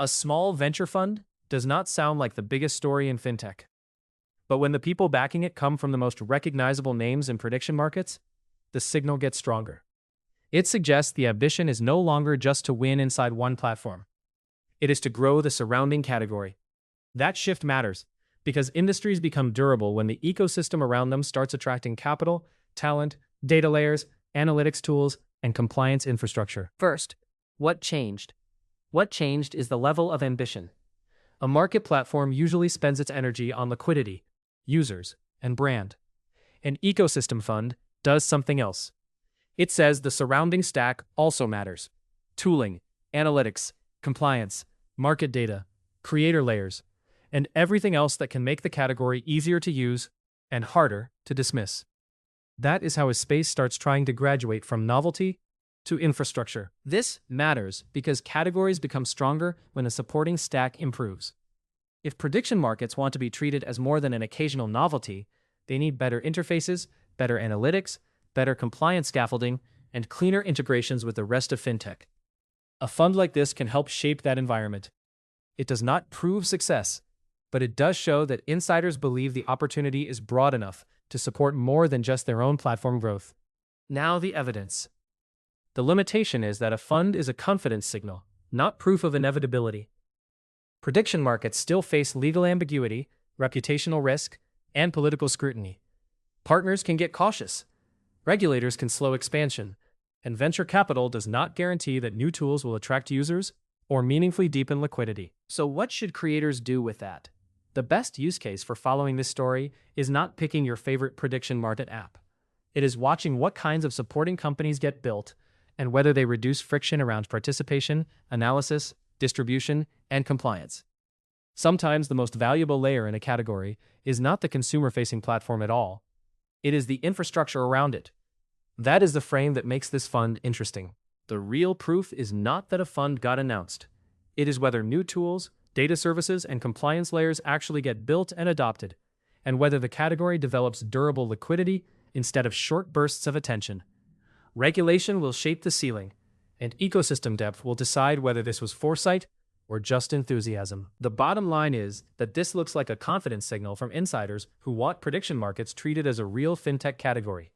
A small venture fund does not sound like the biggest story in fintech. But when the people backing it come from the most recognizable names in prediction markets, the signal gets stronger. It suggests the ambition is no longer just to win inside one platform. It is to grow the surrounding category. That shift matters because industries become durable when the ecosystem around them starts attracting capital, talent, data layers, analytics tools, and compliance infrastructure. First, what changed? What changed is the level of ambition. A market platform usually spends its energy on liquidity, users, and brand. An ecosystem fund does something else. It says the surrounding stack also matters. Tooling, analytics, compliance, market data, creator layers, and everything else that can make the category easier to use and harder to dismiss. That is how a space starts trying to graduate from novelty to infrastructure. This matters because categories become stronger when a supporting stack improves. If prediction markets want to be treated as more than an occasional novelty, they need better interfaces, better analytics, better compliance scaffolding, and cleaner integrations with the rest of fintech. A fund like this can help shape that environment. It does not prove success, but it does show that insiders believe the opportunity is broad enough to support more than just their own platform growth. Now the evidence. The limitation is that a fund is a confidence signal, not proof of inevitability. Prediction markets still face legal ambiguity, reputational risk, and political scrutiny. Partners can get cautious. Regulators can slow expansion, and venture capital does not guarantee that new tools will attract users or meaningfully deepen liquidity. So what should creators do with that? The best use case for following this story is not picking your favorite prediction market app. It is watching what kinds of supporting companies get built and whether they reduce friction around participation, analysis, distribution, and compliance. Sometimes the most valuable layer in a category is not the consumer-facing platform at all. It is the infrastructure around it. That is the frame that makes this fund interesting. The real proof is not that a fund got announced. It is whether new tools, data services, and compliance layers actually get built and adopted, and whether the category develops durable liquidity instead of short bursts of attention. Regulation will shape the ceiling, and ecosystem depth will decide whether this was foresight or just enthusiasm. The bottom line is that this looks like a confidence signal from insiders who want prediction markets treated as a real fintech category.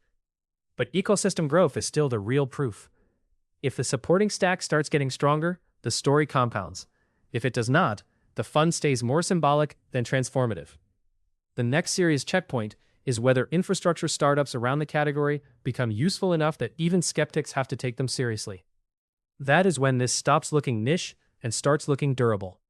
But ecosystem growth is still the real proof. If the supporting stack starts getting stronger, the story compounds. If it does not, the fund stays more symbolic than transformative. The next serious checkpoint is whether infrastructure startups around the category become useful enough that even skeptics have to take them seriously. That is when this stops looking niche and starts looking durable.